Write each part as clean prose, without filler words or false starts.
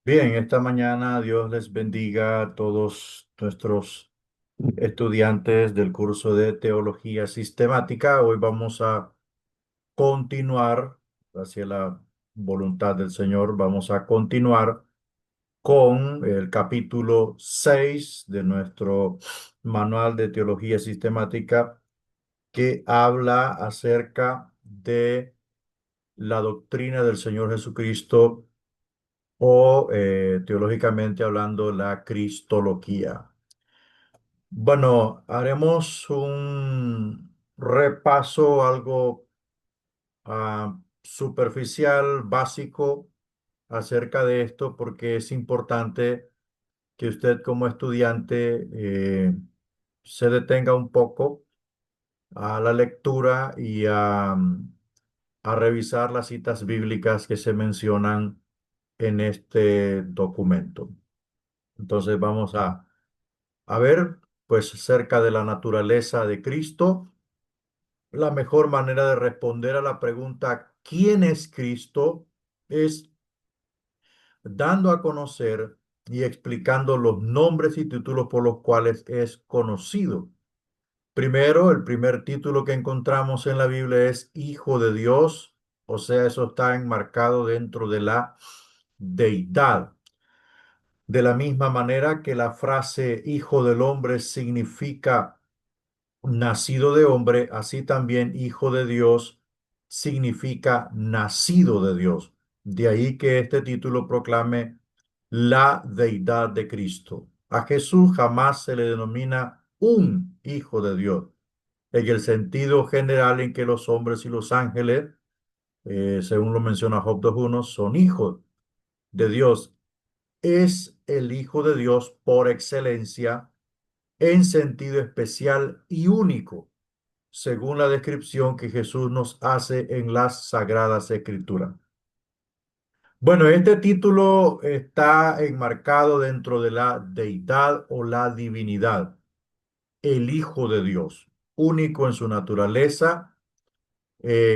Bien, esta mañana Dios les bendiga a todos nuestros estudiantes del curso de Teología Sistemática. Hoy vamos a continuar, hacia la voluntad del Señor, vamos a continuar con el capítulo 6 de nuestro manual de Teología Sistemática que habla acerca de la doctrina del Señor Jesucristo o teológicamente hablando, la cristología. Bueno, haremos un repaso algo superficial, básico acerca de esto, porque es importante que usted como estudiante se detenga un poco a la lectura y a revisar las citas bíblicas que se mencionan en este documento. Entonces vamos a ver, pues, cerca de la naturaleza de Cristo. La mejor manera de responder a la pregunta ¿quién es Cristo? Es dando a conocer y explicando los nombres y títulos por los cuales es conocido. Primero, el primer título que encontramos en la Biblia es Hijo de Dios, o sea, eso está enmarcado dentro de la deidad. De la misma manera que la frase Hijo del Hombre significa nacido de hombre, así también Hijo de Dios significa nacido de Dios. De ahí que este título proclame la deidad de Cristo. A Jesús jamás se le denomina un Hijo de Dios, en el sentido general en que los hombres y los ángeles, según lo menciona Job 2:1, son hijos de Dios. Es el Hijo de Dios por excelencia, en sentido especial y único, según la descripción que Jesús nos hace en las Sagradas Escrituras. Bueno, este título está enmarcado dentro de la deidad o la divinidad, el Hijo de Dios, único en su naturaleza,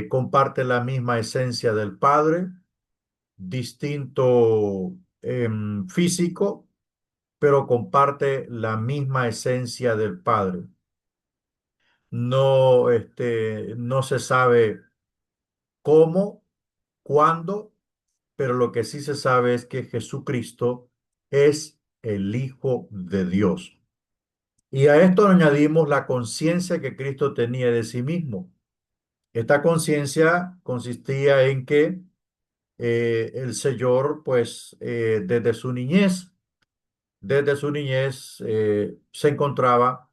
comparte la misma esencia del Padre, distinto en físico, pero comparte la misma esencia del Padre. No, no se sabe cómo, cuándo, pero lo que sí se sabe es que Jesucristo es el Hijo de Dios. Y a esto añadimos la conciencia que Cristo tenía de sí mismo. Esta conciencia consistía en que el Señor, pues, desde su niñez se encontraba,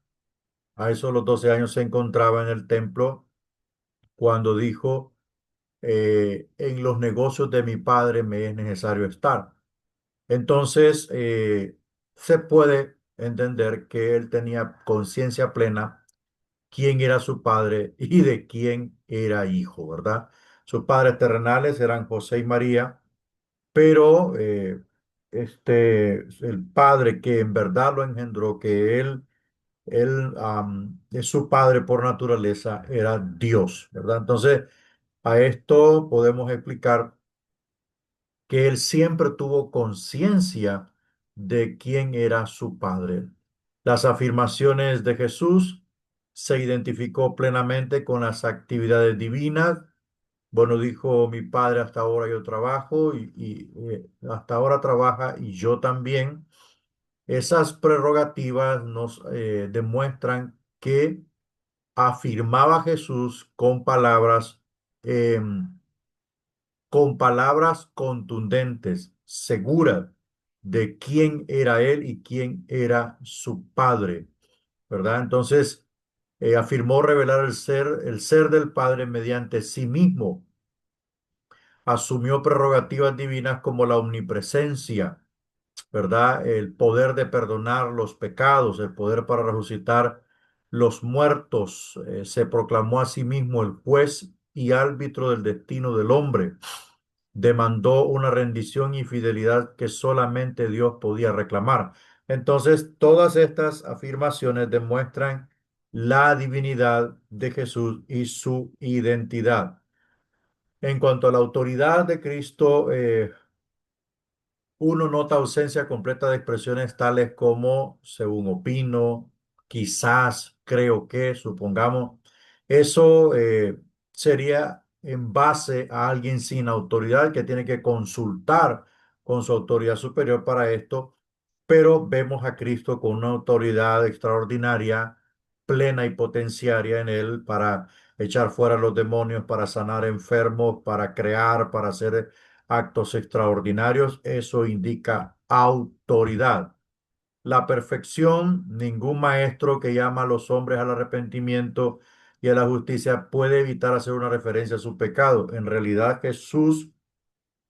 a esos los 12 años se encontraba en el templo cuando dijo, en los negocios de mi padre me es necesario estar. Entonces, se puede entender que él tenía conciencia plena quién era su padre y de quién era hijo, ¿verdad? Sus padres terrenales eran José y María, pero el padre que en verdad lo engendró, que él es su padre por naturaleza, era Dios, ¿verdad? Entonces, a esto podemos explicar que él siempre tuvo conciencia de quién era su padre. Las afirmaciones de Jesús se identificó plenamente con las actividades divinas. Bueno, dijo, mi padre hasta ahora yo trabajo y hasta ahora trabaja y yo también. Esas prerrogativas nos demuestran que afirmaba Jesús con palabras contundentes, seguras de quién era él y quién era su padre, ¿verdad? Entonces, afirmó revelar el ser del Padre mediante sí mismo. Asumió prerrogativas divinas como la omnipresencia, ¿verdad? El poder de perdonar los pecados, el poder para resucitar los muertos. Se proclamó a sí mismo el juez y árbitro del destino del hombre. Demandó una rendición y fidelidad que solamente Dios podía reclamar. Entonces, todas estas afirmaciones demuestran la divinidad de Jesús y su identidad. En cuanto a la autoridad de Cristo, uno nota ausencia completa de expresiones tales como según opino, quizás, creo que, supongamos. Eso sería en base a alguien sin autoridad que tiene que consultar con su autoridad superior para esto, pero vemos a Cristo con una autoridad extraordinaria, plena y potenciaria en él para echar fuera los demonios, para sanar enfermos, para crear, para hacer actos extraordinarios. Eso indica autoridad. La perfección, ningún maestro que llama a los hombres al arrepentimiento y a la justicia puede evitar hacer una referencia a su pecado. En realidad, Jesús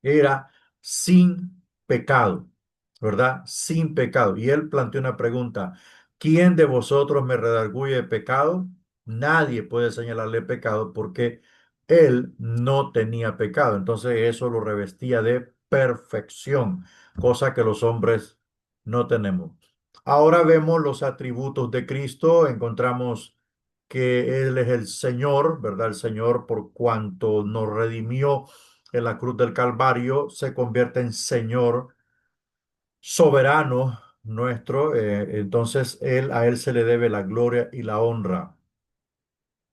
era sin pecado, ¿verdad? Sin pecado. Y él planteó una pregunta: ¿quién de vosotros me redarguye de pecado? Nadie puede señalarle pecado porque él no tenía pecado. Entonces eso lo revestía de perfección, cosa que los hombres no tenemos. Ahora vemos los atributos de Cristo, encontramos que Él es el Señor, ¿verdad? El Señor, por cuanto nos redimió en la cruz del Calvario, se convierte en Señor soberano nuestro. Entonces, a Él se le debe la gloria y la honra.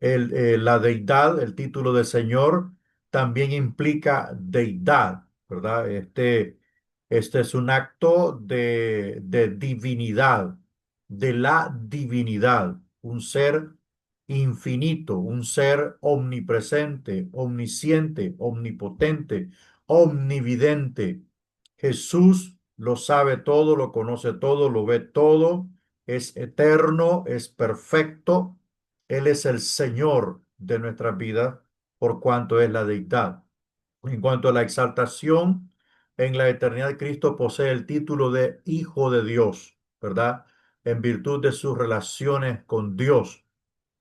La deidad, el título de Señor, también implica deidad, ¿verdad? Este es un acto de divinidad, de la divinidad, un ser infinito, un ser omnipresente, omnisciente, omnipotente, omnividente. Jesús lo sabe todo, lo conoce todo, lo ve todo, es eterno, es perfecto. Él es el Señor de nuestras vidas por cuanto es la deidad. En cuanto a la exaltación, en la eternidad Cristo posee el título de Hijo de Dios, ¿verdad? En virtud de sus relaciones con Dios.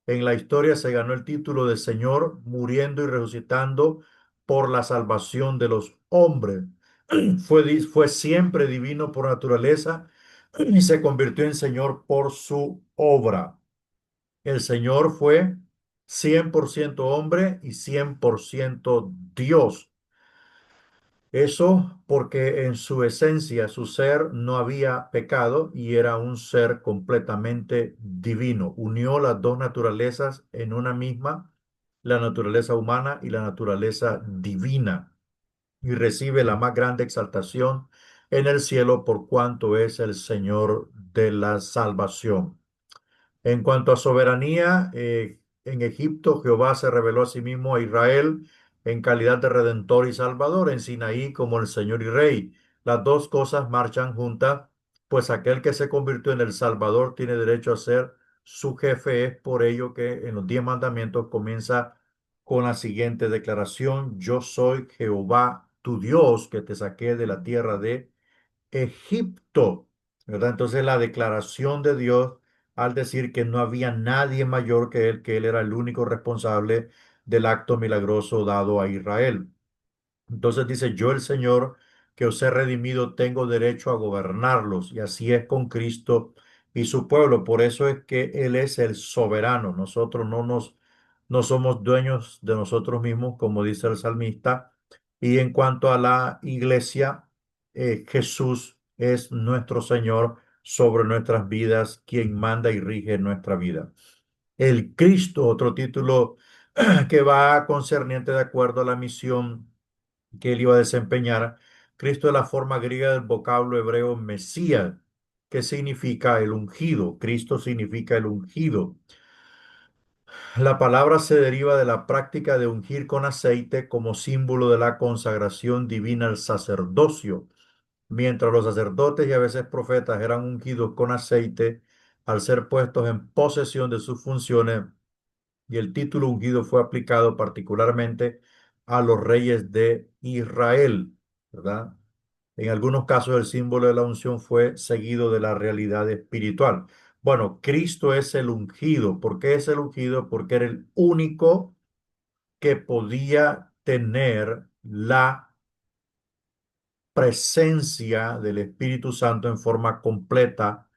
En la historia se ganó el título de Señor, muriendo y resucitando por la salvación de los hombres. Fue siempre divino por naturaleza y se convirtió en Señor por su obra. El Señor fue 100% hombre y 100% Dios. Eso porque en su esencia, su ser, no había pecado y era un ser completamente divino. Unió las dos naturalezas en una misma, la naturaleza humana y la naturaleza divina, y recibe la más grande exaltación en el cielo por cuanto es el Señor de la salvación. En cuanto a soberanía, en Egipto Jehová se reveló a sí mismo a Israel en calidad de redentor y salvador, en Sinaí como el Señor y Rey. Las dos cosas marchan juntas, pues aquel que se convirtió en el Salvador tiene derecho a ser su jefe. Es por ello que en los 10 mandamientos comienza con la siguiente declaración: Yo soy Jehová tu Dios, que te saqué de la tierra de Egipto, ¿verdad? Entonces la declaración de Dios al decir que no había nadie mayor que él era el único responsable del acto milagroso dado a Israel. Entonces dice: yo el Señor que os he redimido tengo derecho a gobernarlos, y así es con Cristo y su pueblo. Por eso es que Él es el soberano. Nosotros no somos dueños de nosotros mismos, como dice el salmista. Y en cuanto a la iglesia, Jesús es nuestro Señor sobre nuestras vidas, quien manda y rige nuestra vida. El Cristo, otro título que va concerniente de acuerdo a la misión que él iba a desempeñar. Cristo es la forma griega del vocablo hebreo Mesías, que significa el ungido. Cristo significa el ungido. La palabra se deriva de la práctica de ungir con aceite como símbolo de la consagración divina al sacerdocio. Mientras los sacerdotes y a veces profetas eran ungidos con aceite al ser puestos en posesión de sus funciones, y el título ungido fue aplicado particularmente a los reyes de Israel, ¿verdad? En algunos casos el símbolo de la unción fue seguido de la realidad espiritual. Bueno, Cristo es el ungido. ¿Por qué es el ungido? Porque era el único que podía tener la presencia del Espíritu Santo en forma completa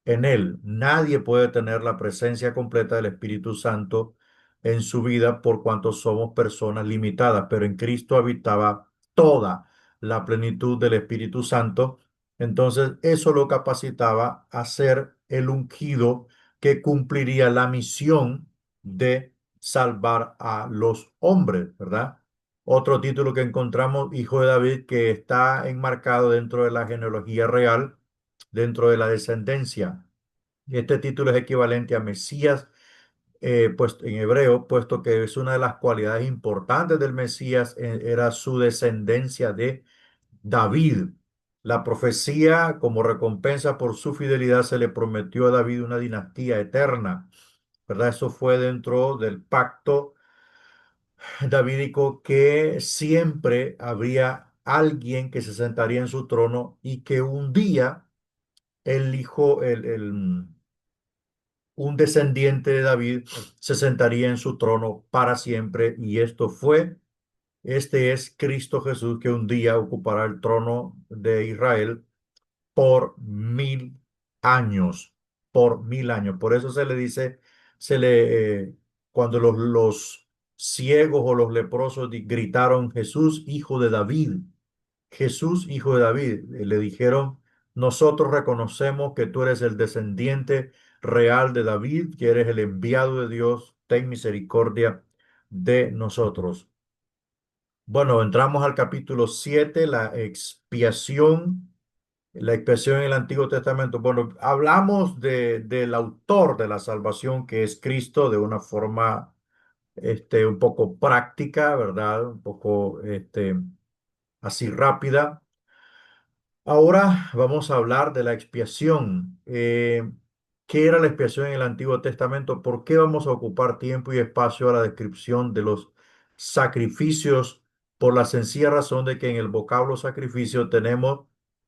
en él. Nadie puede tener la presencia completa del Espíritu Santo en su vida por cuanto somos personas limitadas, pero en Cristo habitaba toda, la plenitud del Espíritu Santo. Entonces, eso lo capacitaba a ser el ungido que cumpliría la misión de salvar a los hombres, ¿verdad? Otro título que encontramos, Hijo de David, que está enmarcado dentro de la genealogía real, dentro de la descendencia. Este título es equivalente a Mesías, pues en hebreo, puesto que es una de las cualidades importantes del Mesías, era su descendencia de David. La profecía, como recompensa por su fidelidad, se le prometió a David una dinastía eterna, ¿verdad? Eso fue dentro del pacto davídico, que siempre habría alguien que se sentaría en su trono y que un día el hijo, un descendiente de David se sentaría en su trono para siempre, y este es Cristo Jesús, que un día ocupará el trono de Israel por 1000 años, por 1000 años. Por eso se le dice, cuando los ciegos o los leprosos gritaron, Jesús, hijo de David, Jesús, hijo de David, le dijeron, nosotros reconocemos que tú eres el descendiente real de David, que eres el enviado de Dios, ten misericordia de nosotros. Bueno, entramos al capítulo 7, la expresión en el Antiguo Testamento. Bueno, hablamos del autor de la salvación, que es Cristo, de una forma un poco práctica, ¿verdad? Un poco así rápida. Ahora vamos a hablar de la expiación. ¿Qué era la expiación en el Antiguo Testamento? ¿Por qué vamos a ocupar tiempo y espacio a la descripción de los sacrificios? Por la sencilla razón de que en el vocablo sacrificio tenemos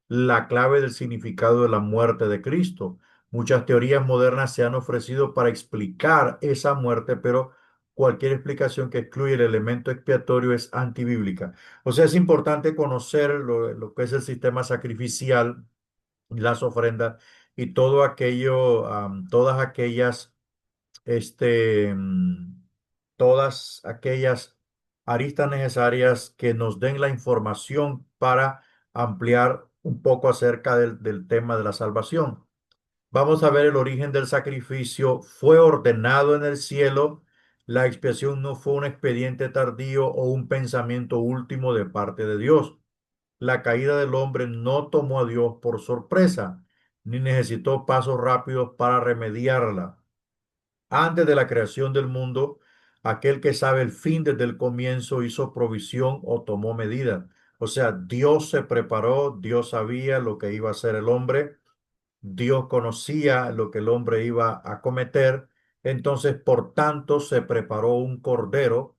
la clave del significado de la muerte de Cristo. Muchas teorías modernas se han ofrecido para explicar esa muerte, pero cualquier explicación que excluya el elemento expiatorio es antibíblica. O sea, es importante conocer lo que es el sistema sacrificial, las ofrendas y todo aquello, todas aquellas, este, mm, todas aquellas aristas necesarias que nos den la información para ampliar un poco acerca del tema de la salvación. Vamos a ver el origen del sacrificio. Fue ordenado en el cielo. La expiación no fue un expediente tardío o un pensamiento último de parte de Dios. La caída del hombre no tomó a Dios por sorpresa, ni necesitó pasos rápidos para remediarla. Antes de la creación del mundo, aquel que sabe el fin desde el comienzo hizo provisión o tomó medidas. O sea, Dios se preparó, Dios sabía lo que iba a hacer el hombre, Dios conocía lo que el hombre iba a cometer. Entonces, por tanto, se preparó un cordero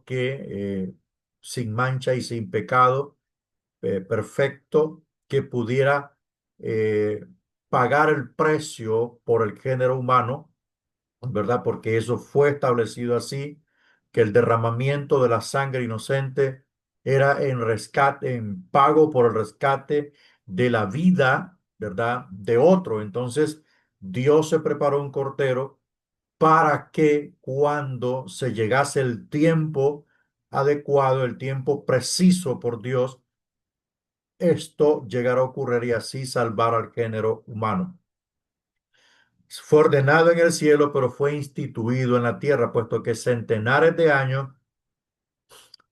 que sin mancha y sin pecado, perfecto, que pudiera eh, pagar el precio por el género humano, ¿verdad? Porque eso fue establecido así, que el derramamiento de la sangre inocente era en rescate, en pago por el rescate de la vida, ¿verdad? De otro. Entonces, Dios se preparó un cordero para que cuando se llegase el tiempo adecuado, el tiempo preciso por Dios, esto llegara a ocurrir y así salvar al género humano. Fue ordenado en el cielo, pero fue instituido en la tierra, puesto que centenares de años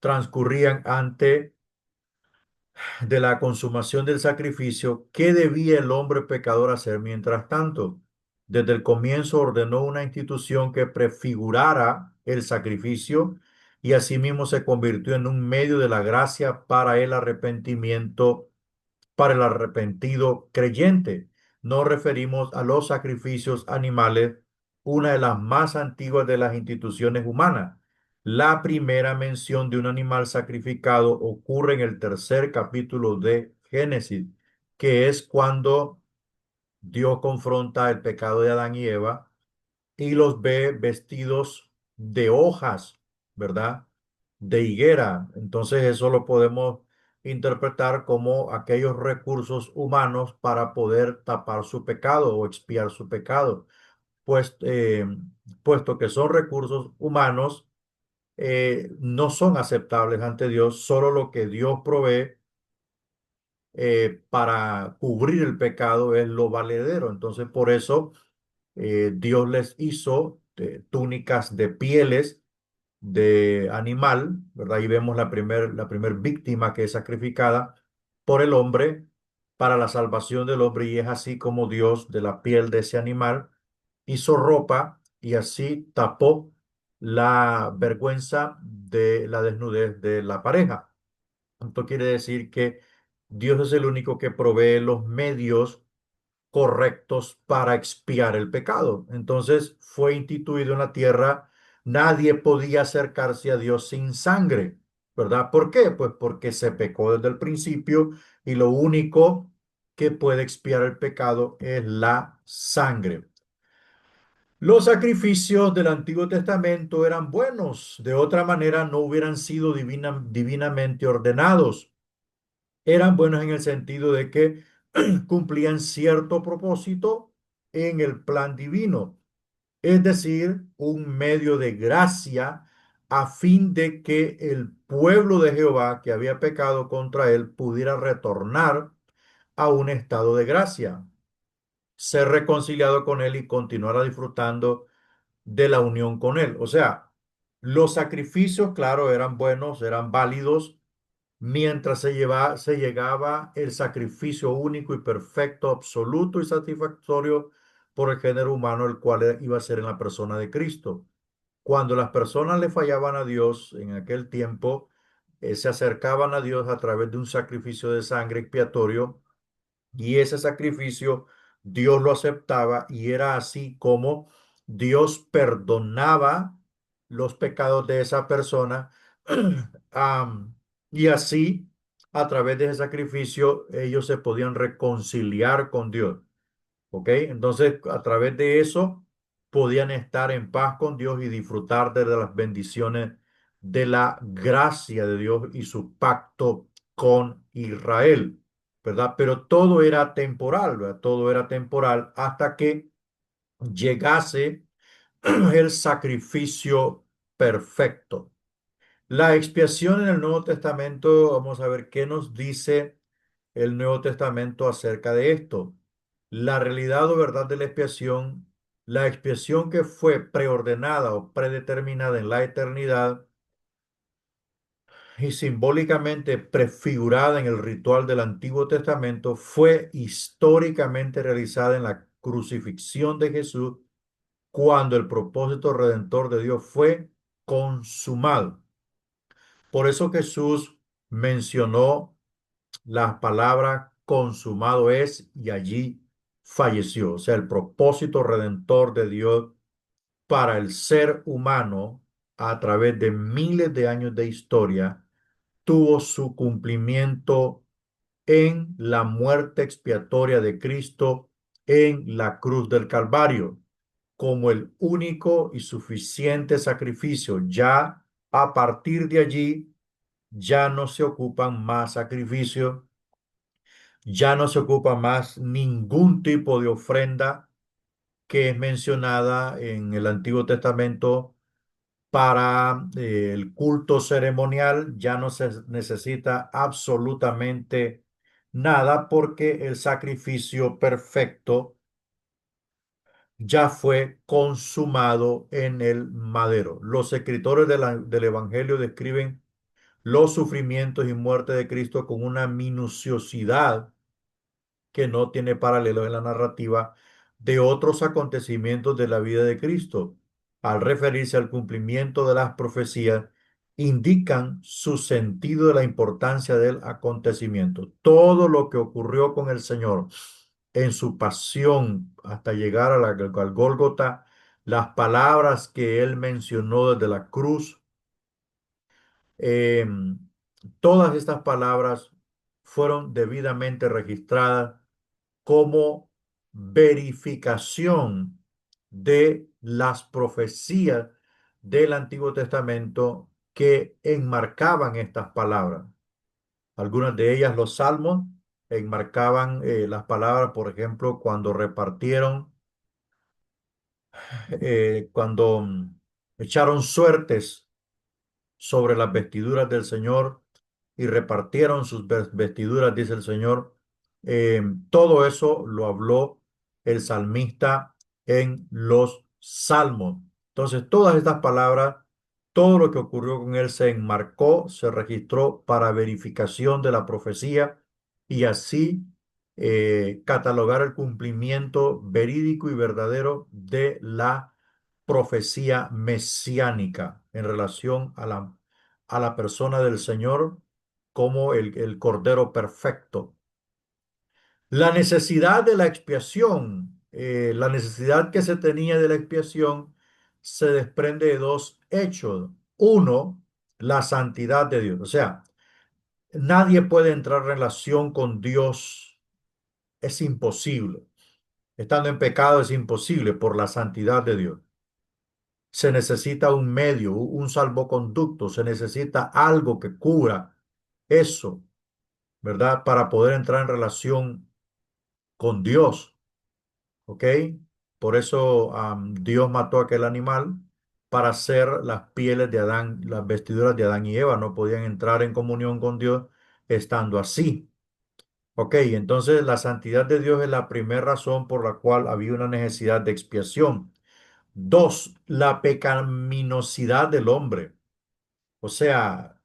transcurrían antes de la consumación del sacrificio. ¿Qué debía el hombre pecador hacer mientras tanto? Desde el comienzo ordenó una institución que prefigurara el sacrificio, y asimismo se convirtió en un medio de la gracia para el arrepentimiento, para el arrepentido creyente. Nos referimos a los sacrificios animales, una de las más antiguas de las instituciones humanas. La primera mención de un animal sacrificado ocurre en el tercer capítulo de Génesis, que es cuando Dios confronta el pecado de Adán y Eva y los ve vestidos de hojas, ¿verdad? De higuera. Entonces eso lo podemos interpretar como aquellos recursos humanos para poder tapar su pecado o expiar su pecado, pues, puesto que son recursos humanos, no son aceptables ante Dios, solo lo que Dios provee para cubrir el pecado es lo valedero. Entonces, por eso Dios les hizo túnicas de pieles de animal, ¿verdad? Ahí vemos la primer víctima que es sacrificada por el hombre para la salvación del hombre, y es así como Dios de la piel de ese animal hizo ropa y así tapó la vergüenza de la desnudez de la pareja. Esto quiere decir que Dios es el único que provee los medios correctos para expiar el pecado. Entonces fue instituido en la tierra, nadie podía acercarse a Dios sin sangre, ¿verdad? ¿Por qué? Pues porque se pecó desde el principio y lo único que puede expiar el pecado es la sangre. Los sacrificios del Antiguo Testamento eran buenos, de otra manera no hubieran sido divinamente ordenados. Eran buenos en el sentido de que cumplían cierto propósito en el plan divino, es decir, un medio de gracia a fin de que el pueblo de Jehová que había pecado contra él pudiera retornar a un estado de gracia, ser reconciliado con él y continuar disfrutando de la unión con él. O sea, los sacrificios, claro, eran buenos, eran válidos mientras se llegaba el sacrificio único y perfecto, absoluto y satisfactorio por el género humano, el cual iba a ser en la persona de Cristo. Cuando las personas le fallaban a Dios en aquel tiempo, se acercaban a Dios a través de un sacrificio de sangre expiatorio, y ese sacrificio Dios lo aceptaba, y era así como Dios perdonaba los pecados de esa persona. Am, y así, a través de ese sacrificio, ellos se podían reconciliar con Dios. ¿Ok? Entonces, a través de eso, podían estar en paz con Dios y disfrutar de las bendiciones de la gracia de Dios y su pacto con Israel, ¿verdad? Pero todo era temporal, ¿verdad? Todo era temporal hasta que llegase el sacrificio perfecto. La expiación en el Nuevo Testamento, vamos a ver qué nos dice el Nuevo Testamento acerca de esto. La realidad o verdad de la expiación que fue preordenada o predeterminada en la eternidad y simbólicamente prefigurada en el ritual del Antiguo Testamento, fue históricamente realizada en la crucifixión de Jesús, cuando el propósito redentor de Dios fue consumado. Por eso Jesús mencionó las palabras consumado es, y allí falleció. O sea, el propósito redentor de Dios para el ser humano a través de miles de años de historia tuvo su cumplimiento en la muerte expiatoria de Cristo en la cruz del Calvario, como el único y suficiente sacrificio. Ya a partir de allí ya no se ocupan más sacrificios, ya no se ocupa más ningún tipo de ofrenda que es mencionada en el Antiguo Testamento para el culto ceremonial. Ya no se necesita absolutamente nada porque el sacrificio perfecto ya fue consumado en el madero. Los escritores del Evangelio describen los sufrimientos y muerte de Cristo con una minuciosidad que no tiene paralelo en la narrativa de otros acontecimientos de la vida de Cristo. Al referirse al cumplimiento de las profecías, indican su sentido de la importancia del acontecimiento. Todo lo que ocurrió con el Señor en su pasión hasta llegar al Gólgota, las palabras que él mencionó desde la cruz, eh, todas estas palabras fueron debidamente registradas como verificación de las profecías del Antiguo Testamento que enmarcaban estas palabras. Algunas de ellas, los salmos, enmarcaban las palabras, por ejemplo, cuando repartieron, cuando echaron suertes sobre las vestiduras del Señor y repartieron sus vestiduras, dice el Señor. Todo eso lo habló el salmista en los salmos. Entonces, todas estas palabras, todo lo que ocurrió con él se enmarcó, se registró para verificación de la profecía y así catalogar el cumplimiento verídico y verdadero de la profecía mesiánica en relación a la persona del Señor como el Cordero perfecto. La necesidad de la expiación, la necesidad que se tenía de la expiación se desprende de dos hechos. Uno, la santidad de Dios. O sea, nadie puede entrar en relación con Dios. Es imposible. Estando en pecado es imposible por la santidad de Dios. Se necesita un medio, un salvoconducto, se necesita algo que cubra eso, ¿verdad? Para poder entrar en relación con Dios, ¿ok? Por eso Dios mató a aquel animal para hacer las pieles de Adán, las vestiduras de Adán y Eva. No podían entrar en comunión con Dios estando así. Ok, entonces la santidad de Dios es la primera razón por la cual había una necesidad de expiación. Dos, la pecaminosidad del hombre. O sea,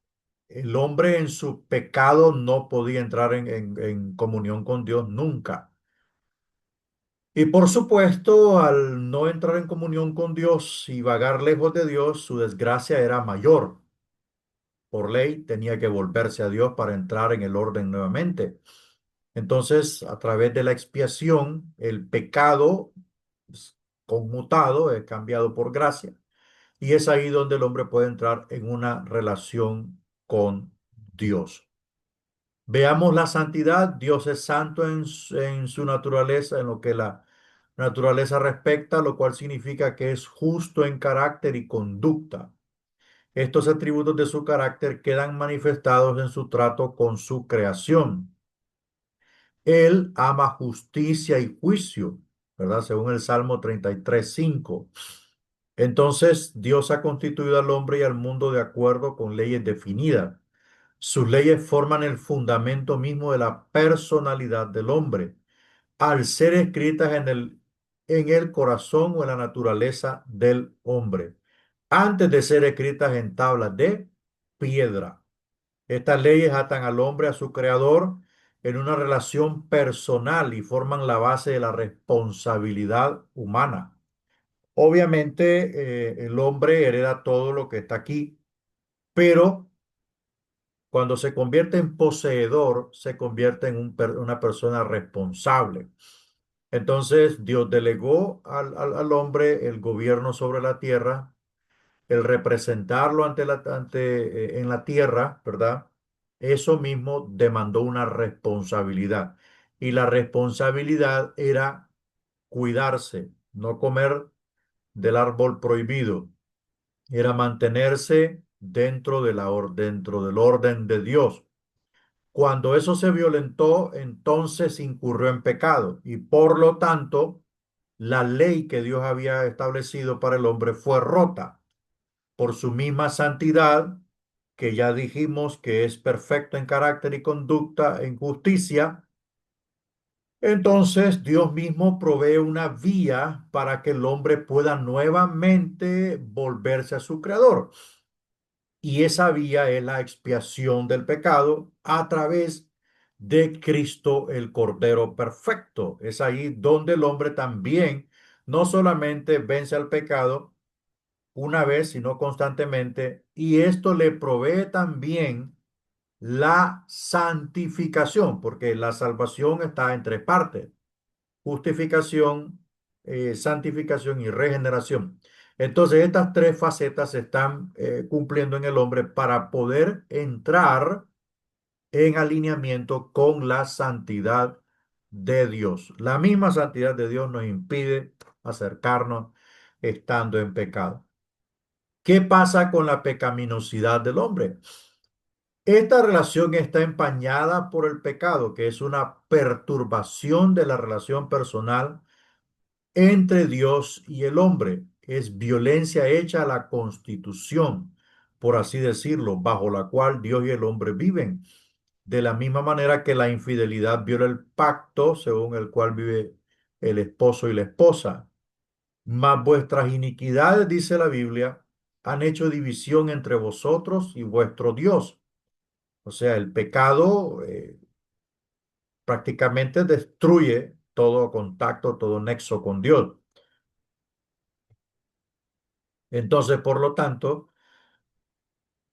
el hombre en su pecado no podía entrar en comunión con Dios nunca. Y por supuesto, al no entrar en comunión con Dios y vagar lejos de Dios, su desgracia era mayor. Por ley tenía que volverse a Dios para entrar en el orden nuevamente. Entonces, a través de la expiación, el pecado es conmutado, es cambiado por gracia. Y es ahí donde el hombre puede entrar en una relación con Dios. Veamos la santidad. Dios es santo en su naturaleza, en lo que la naturaleza respecta, lo cual significa que es justo en carácter y conducta. Estos atributos de su carácter quedan manifestados en su trato con su creación. Él ama justicia y juicio, ¿verdad? Según el Salmo 33:5. Entonces, Dios ha constituido al hombre y al mundo de acuerdo con leyes definidas. Sus leyes forman el fundamento mismo de la personalidad del hombre, al ser escritas en el corazón o en la naturaleza del hombre, antes de ser escritas en tablas de piedra. Estas leyes atan al hombre a su creador en una relación personal y forman la base de la responsabilidad humana. Obviamente, el hombre hereda todo lo que está aquí, pero cuando se convierte en poseedor, se convierte en una persona responsable. Entonces, Dios delegó al hombre el gobierno sobre la tierra, el representarlo en la tierra, ¿verdad? Eso mismo demandó una responsabilidad. Y la responsabilidad era cuidarse, no comer del árbol prohibido, era mantenerse dentro del orden de Dios. Cuando eso se violentó, entonces incurrió en pecado y por lo tanto la ley que Dios había establecido para el hombre fue rota por su misma santidad, que ya dijimos que es perfecto en carácter y conducta, en justicia. Entonces Dios mismo provee una vía para que el hombre pueda nuevamente volverse a su creador. Y esa vía es la expiación del pecado a través de Cristo el Cordero Perfecto. Es ahí donde el hombre también no solamente vence al pecado una vez, sino constantemente. Y esto le provee también la santificación, porque la salvación está en tres partes: justificación, santificación y regeneración. Entonces, estas tres facetas se están cumpliendo en el hombre para poder entrar en alineamiento con la santidad de Dios. La misma santidad de Dios nos impide acercarnos estando en pecado. ¿Qué pasa con la pecaminosidad del hombre? Esta relación está empañada por el pecado, que es una perturbación de la relación personal entre Dios y el hombre. Es violencia hecha a la constitución. por así decirlo, bajo la cual Dios y el hombre viven. De la misma manera que la infidelidad viola el pacto según el cual vive el esposo y la esposa. Mas vuestras iniquidades, dice la Biblia, han hecho división entre vosotros y vuestro Dios. O sea, el pecado prácticamente destruye todo contacto, todo nexo con Dios. Entonces, por lo tanto,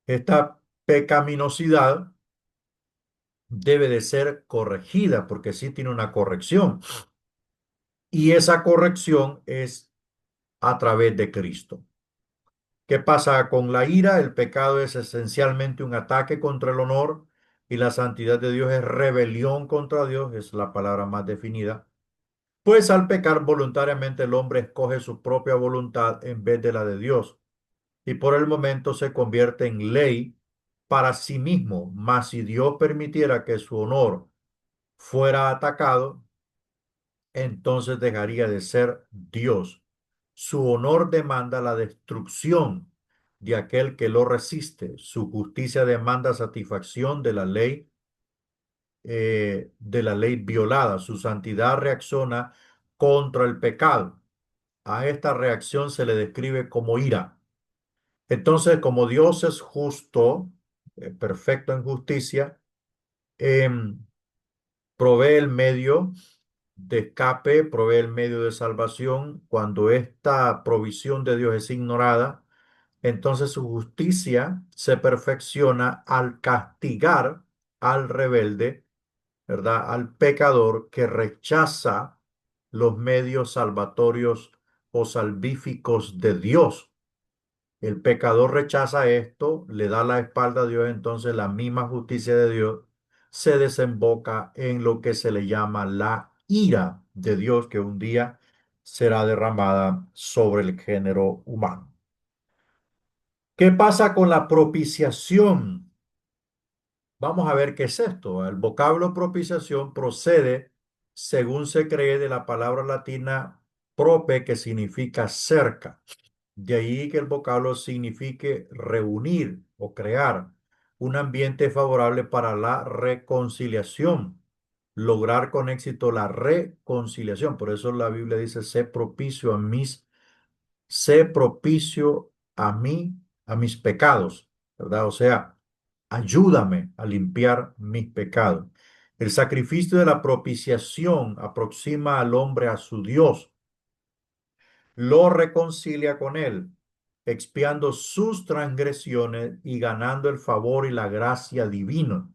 esta pecaminosidad debe de ser corregida porque sí tiene una corrección. Y esa corrección es a través de Cristo. ¿Qué pasa con la ira? El pecado es esencialmente un ataque contra el honor y la santidad de Dios es rebelión contra Dios, es la palabra más definida. Pues al pecar voluntariamente el hombre escoge su propia voluntad en vez de la de Dios y por el momento se convierte en ley para sí mismo. Mas si Dios permitiera que su honor fuera atacado, entonces dejaría de ser Dios. Su honor demanda la destrucción de aquel que lo resiste. Su justicia demanda satisfacción de la ley violada. Su santidad reacciona contra el pecado. A esta reacción se le describe como ira. Entonces, como Dios es justo, perfecto en justicia, em, provee el medio de escape, provee el medio de salvación. Cuando esta provisión de Dios es ignorada, entonces su justicia se perfecciona al castigar al rebelde, ¿verdad? Al pecador que rechaza los medios salvatorios o salvíficos de Dios. El pecador rechaza esto, le da la espalda a Dios, entonces la misma justicia de Dios se desemboca en lo que se le llama la ira de Dios que un día será derramada sobre el género humano. ¿Qué pasa con la propiciación? Vamos a ver qué es esto. El vocablo propiciación procede, según se cree, de la palabra latina prope, que significa cerca. De ahí que el vocablo signifique reunir o crear un ambiente favorable para la reconciliación, lograr con éxito la reconciliación. Por eso la Biblia dice, sé propicio a mí, a mis pecados, ¿verdad? O sea, ayúdame a limpiar mis pecados. El sacrificio de la propiciación aproxima al hombre a su Dios, lo reconcilia con él, expiando sus transgresiones y ganando el favor y la gracia divina.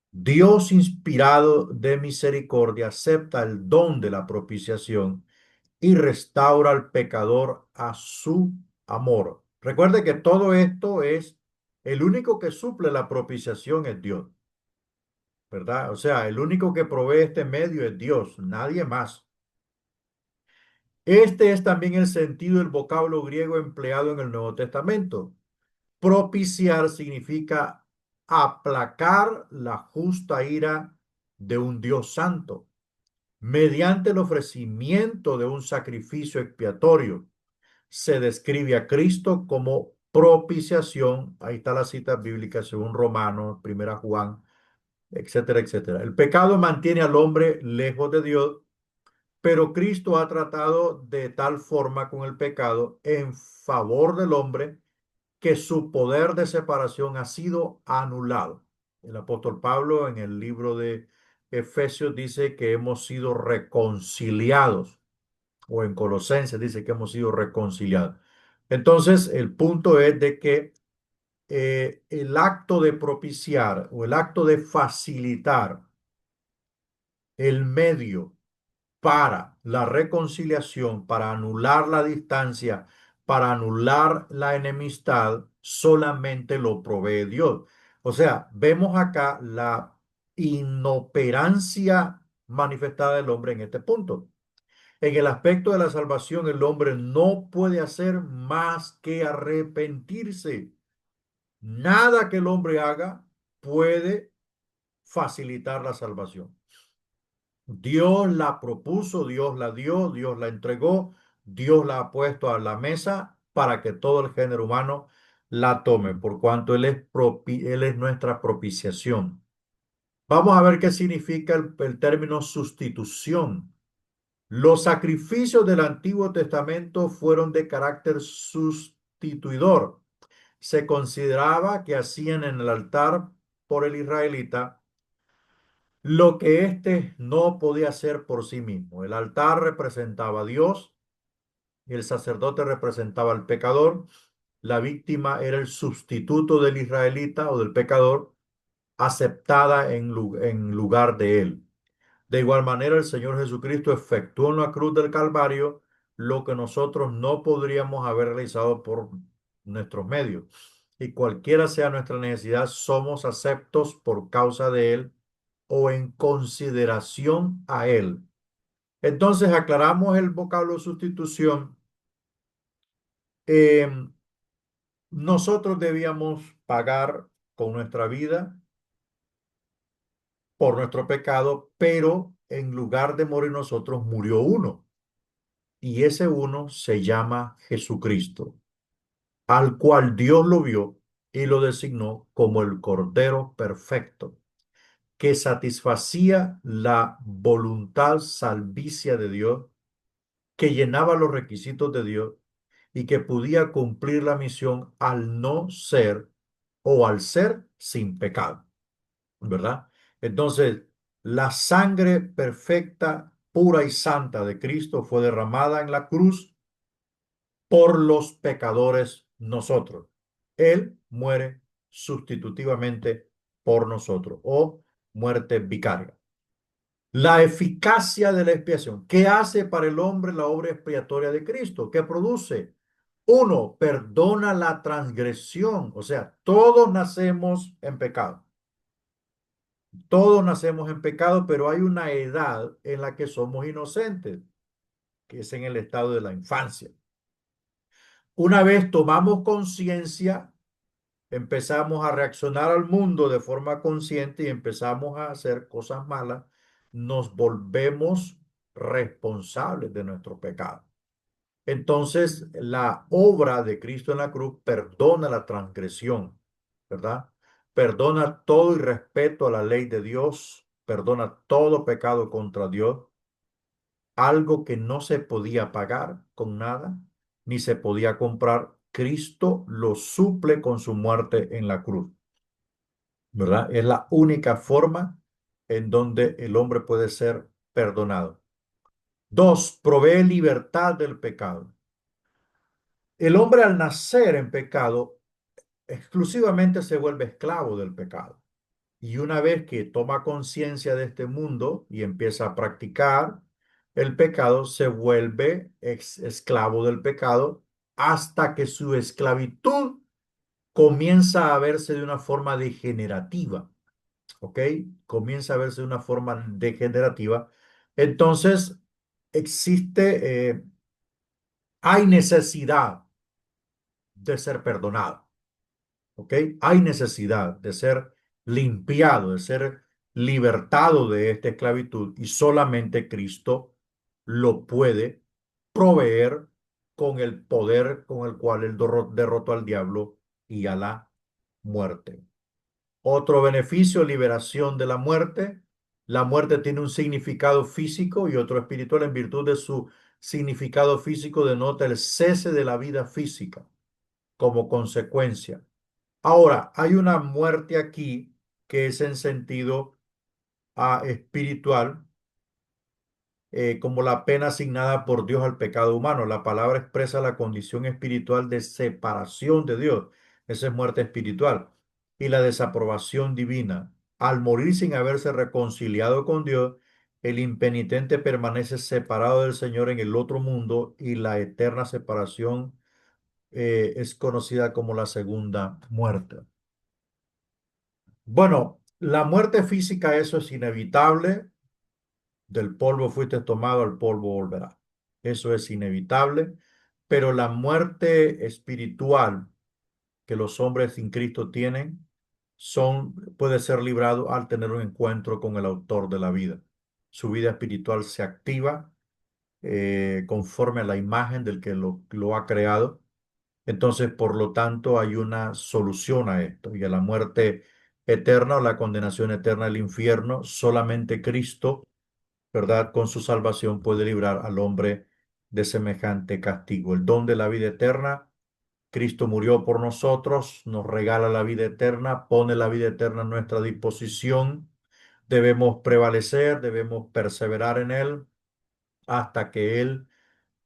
Dios, inspirado de misericordia, acepta el don de la propiciación y restaura al pecador a su amor. Recuerde que todo esto es el único que suple la propiciación es Dios, ¿verdad? O sea, el único que provee este medio es Dios, nadie más. Este es también el sentido del vocablo griego empleado en el Nuevo Testamento. Propiciar significa aplacar la justa ira de un Dios santo mediante el ofrecimiento de un sacrificio expiatorio. Se describe a Cristo como propiciación. Ahí está la cita bíblica según Romanos, Primera Juan, etcétera, etcétera. El pecado mantiene al hombre lejos de Dios, pero Cristo ha tratado de tal forma con el pecado en favor del hombre que su poder de separación ha sido anulado. El apóstol Pablo en el libro de Efesios dice que hemos sido reconciliados, o en Colosenses dice que hemos sido reconciliados. Entonces, el punto es de que el acto de propiciar o el acto de facilitar el medio para la reconciliación, para anular la distancia, para anular la enemistad, solamente lo provee Dios. O sea, vemos acá la inoperancia manifestada del hombre en este punto. En el aspecto de la salvación, el hombre no puede hacer más que arrepentirse. Nada que el hombre haga puede facilitar la salvación. Dios la propuso, Dios la dio, Dios la entregó, Dios la ha puesto a la mesa para que todo el género humano la tome, por cuanto Él es nuestra propiciación. Vamos a ver qué significa el término sustitución. Los sacrificios del Antiguo Testamento fueron de carácter sustituidor. Se consideraba que hacían en el altar por el israelita lo que éste no podía hacer por sí mismo. El altar representaba a Dios, el sacerdote representaba al pecador, la víctima era el sustituto del israelita o del pecador, aceptada en lugar de él. De igual manera, el Señor Jesucristo efectuó en la cruz del Calvario lo que nosotros no podríamos haber realizado por nuestros medios. Y cualquiera sea nuestra necesidad, somos aceptos por causa de Él o en consideración a Él. Entonces, aclaramos el vocablo sustitución. Eh, Nosotros debíamos pagar con nuestra vida por nuestro pecado, pero en lugar de morir nosotros, murió uno. Y ese uno se llama Jesucristo, al cual Dios lo vio y lo designó como el Cordero perfecto, que satisfacía la voluntad salvicia de Dios, que llenaba los requisitos de Dios y que podía cumplir la misión al no ser o al ser sin pecado, ¿verdad? Entonces, la sangre perfecta, pura y santa de Cristo fue derramada en la cruz por los pecadores nosotros. Él muere sustitutivamente por nosotros o muerte vicaria. La eficacia de la expiación. ¿Qué hace para el hombre la obra expiatoria de Cristo? ¿Qué produce? Uno, perdona la transgresión. O sea, todos nacemos en pecado. Todos nacemos en pecado, pero hay una edad en la que somos inocentes, que es en el estado de la infancia. Una vez tomamos conciencia, empezamos a reaccionar al mundo de forma consciente y empezamos a hacer cosas malas, nos volvemos responsables de nuestro pecado. Entonces, la obra de Cristo en la cruz perdona la transgresión, ¿verdad? Perdona todo irrespeto a la ley de Dios, perdona todo pecado contra Dios, algo que no se podía pagar con nada, ni se podía comprar. Cristo lo suple con su muerte en la cruz, ¿verdad? Es la única forma en donde el hombre puede ser perdonado. Dos, provee libertad del pecado. El hombre al nacer en pecado exclusivamente se vuelve esclavo del pecado. Y una vez que toma conciencia de este mundo y empieza a practicar el pecado, se vuelve esclavo del pecado hasta que su esclavitud comienza a verse de una forma degenerativa, ¿ok? Comienza a verse de una forma degenerativa. Entonces, hay necesidad de ser perdonado. ¿Ok? Hay necesidad de ser limpiado, de ser libertado de esta esclavitud y solamente Cristo lo puede proveer con el poder con el cual él derrotó al diablo y a la muerte. Otro beneficio, liberación de la muerte. La muerte tiene un significado físico y otro espiritual. En virtud de su significado físico denota el cese de la vida física como consecuencia. Ahora, hay una muerte aquí que es en sentido espiritual, como la pena asignada por Dios al pecado humano. La palabra expresa la condición espiritual de separación de Dios. Esa es muerte espiritual. Y la desaprobación divina. Al morir sin haberse reconciliado con Dios, el impenitente permanece separado del Señor en el otro mundo y la eterna separación es conocida como la segunda muerte. Bueno, la muerte física, eso es inevitable. Del polvo fuiste tomado, al polvo volverá. Eso es inevitable. Pero la muerte espiritual que los hombres sin Cristo tienen puede ser librado al tener un encuentro con el autor de la vida. Su vida espiritual se activa conforme a la imagen del que lo ha creado Entonces, por lo tanto, hay una solución a esto y a la muerte eterna o la condenación eterna al infierno. Solamente Cristo, ¿verdad? Con su salvación puede librar al hombre de semejante castigo. El don de la vida eterna. Cristo murió por nosotros, nos regala la vida eterna, pone la vida eterna a nuestra disposición. Debemos prevalecer, debemos perseverar en Él hasta que Él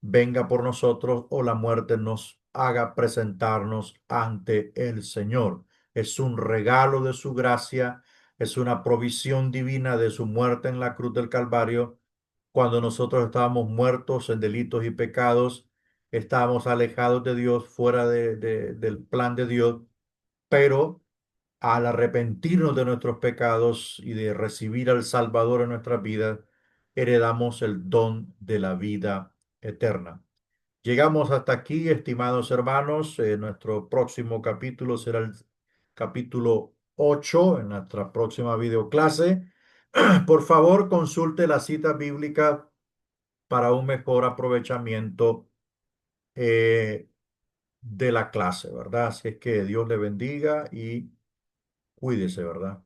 venga por nosotros o la muerte nos haga presentarnos ante el Señor. Es un regalo de su gracia, es una provisión divina de su muerte en la cruz del Calvario. Cuando nosotros estábamos muertos en delitos y pecados, estábamos alejados de Dios, fuera del plan de Dios, pero al arrepentirnos de nuestros pecados y de recibir al Salvador en nuestras vidas, heredamos el don de la vida eterna. Llegamos hasta aquí, estimados hermanos. Nuestro próximo capítulo será el capítulo 8 en nuestra próxima videoclase. Por favor, consulte la cita bíblica para un mejor aprovechamiento eh, de la clase, ¿verdad? Así es que Dios le bendiga y cuídese, ¿verdad?